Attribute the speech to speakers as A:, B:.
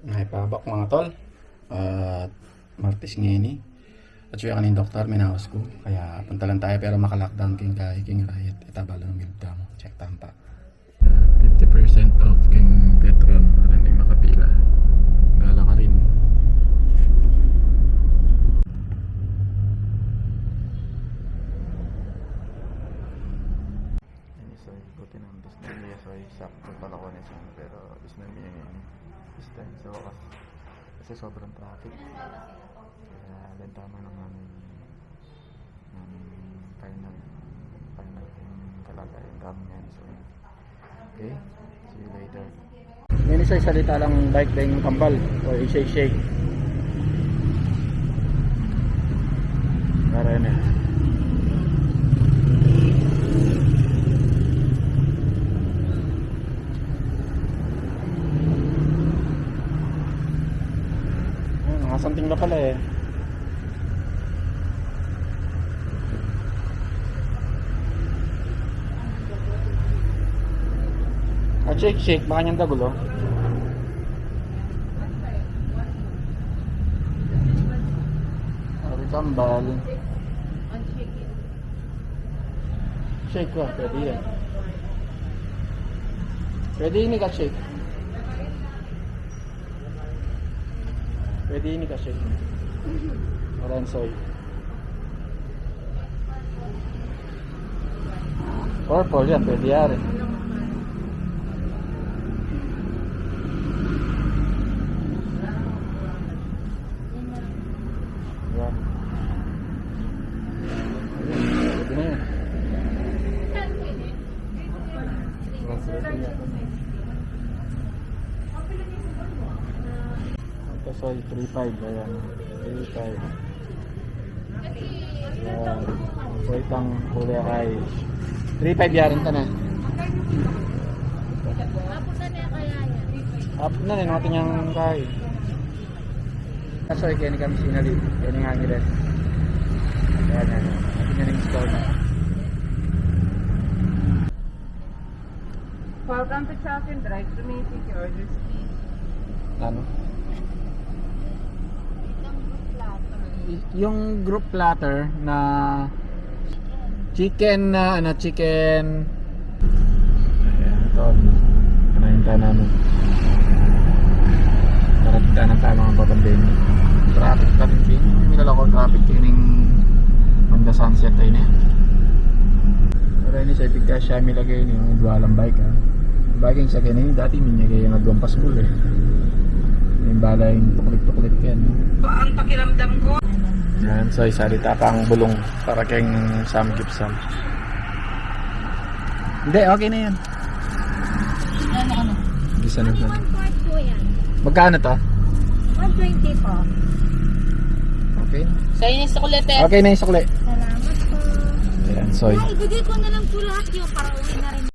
A: Naipabak mga tol. At Martes ngayon eh. At siya kanin doktor, minawas ko. Kaya punta lang tayo pero maka-lockdown king kay king riot. Itabalo ng milk mo. Check tampa. 50% off king Petron. Maraming makapila. Gala ka rin. Soy, buti ng Disney niya soy sakto pala ko na siya pero Disney niya yung distance so kasi sobrang traffic kaya lentama ng final yung kalagayan kami ngayon so okay, see you later. Ngayon isa salita lang bike ba yung kambal o i-shake para yun eh. Something na pala eh. Shake, baka niyang dagulo. Ari kambal. Shake ko, pwede yan. Pwede ini ka shake. Pwede ini kasi. Oransoy. Purple yan, pwede yan. Yan. Pwede na yan. Soy 3.5 ayan 3.5 ayan so itang kulay ay 3.5 yarin ka na up na rin natin yung kay soy kaya ni kami sinali kaya ni hangi rin ayan natin yung store na
B: Welcome to Chalk and Drive to make your orders please.
A: Ano? Yung group platter na chicken na chicken ayan ito kanahinta namin narating ng tamang papandemi traffic pa rin din minalako traffic kining Honda Sunset ay na pero ini sa ipigka siya milagay yung dualang bike ha biking sa ganyan dati minyagay yung nagwampas mul eh yung bala yung tuklik-tuklik yan
B: Ang pakiramdam ko.
A: yan, so isalita pang bulong para kayong Sam Gibson. Hindi, okay na yan.
C: Ano?
A: Gisa na yan.
C: 1.4 po yan.
A: Magkano to?
C: 120 po.
A: Okay.
B: Sa inyo sa kulit eh.
A: Okay na yung sukli.
C: Salamat po.
A: Ayan, so
C: Ay, ibigay ko na lang po lahat yun para uwi na rin.